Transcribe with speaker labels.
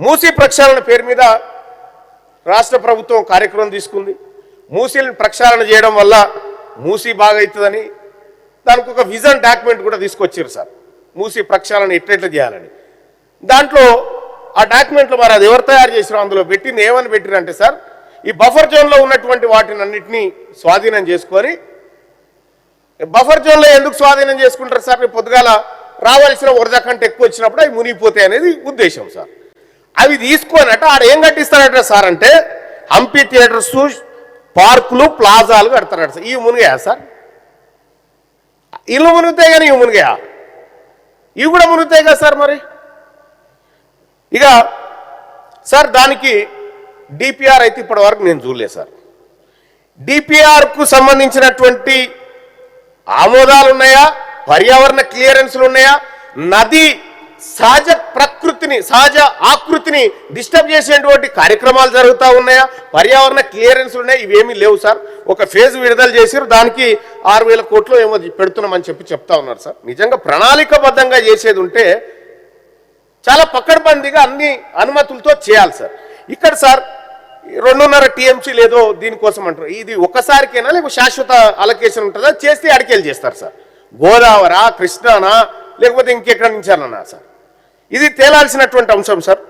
Speaker 1: మూసీ ప్రక్షాళన పేరు మీద రాష్ట్ర ప్రభుత్వం కార్యక్రమం తీసుకుంది. మూసీని ప్రక్షాళన చేయడం వల్ల మూసీ బాగా అవుతుందని దానికి ఒక విజన్ డాక్యుమెంట్ కూడా తీసుకొచ్చారు సార్. మూసీ ప్రక్షాళన ఎట్లెట్లా చేయాలని దాంట్లో ఆ డాక్యుమెంట్లో మరి అది ఎవరు తయారు చేసినారో అందులో పెట్టింది ఏమని పెట్టిరంటే సార్, ఈ బఫర్ జోన్లో ఉన్నటువంటి వాటిని అన్నింటినీ స్వాధీనం చేసుకొని, బఫర్ జోన్లో ఎందుకు స్వాధీనం చేసుకుంటారు సార్, రేపు పొద్దుగాల రావాల్సిన వరద కంటే ఎక్కువ వచ్చినప్పుడు అవి మునిగిపోతాయి అనేది ఉద్దేశం సార్. అవి తీసుకోనట ఆడ ఏం కట్టిస్తారట సార్ అంటే హంపి థియేటర్స్, పార్కులు, ప్లాజాలు కడతారట సార్. ఇవి మునిగాయా సార్? ఇల్లు మునుగుతాయి కానీ ఇవి మునిగాయా? ఇవి కూడా మునుగుతాయి కదా సార్. మరి ఇక సార్ దానికి డిపిఆర్ అయితే ఇప్పటి వరకు నేను చూడలేదు సార్. డిపిఆర్కు సంబంధించినటువంటి ఆమోదాలు ఉన్నాయా, పర్యావరణ క్లియరెన్స్లు ఉన్నాయా, నది సహజ ప్రకృతిని సహజ ఆకృతిని డిస్టర్బ్ చేసేటువంటి కార్యక్రమాలు జరుగుతూ ఉన్నాయా, పర్యావరణ క్లియరెన్స్లు ఉన్నాయా? ఇవేమీ లేవు సార్. ఒక ఫేజ్ విడుదల చేసారు, దానికి 6,000 కోట్లు ఏమో పెడుతున్నామని చెప్తా ఉన్నారు సార్. నిజంగా ప్రణాళికబద్ధంగా చేసేది ఉంటే చాలా పకడ్బందీగా అన్ని అనుమతులతో చేయాలి సార్. ఇక్కడ సార్ 2.5 టీఎంసీ లేదో దీనికోసం అంటారు. ఇది ఒక్కసారికైనా లేకపోతే శాశ్వత అలొకేషన్ ఉంటుందా? చేస్తే అడికేలు చేస్తారు సార్. గోదావరా, కృష్ణానా, లేకపోతే ఇంకెక్కడి నుంచానన్నా సార్? ఇది తేలాల్సినటువంటి అంశం సార్.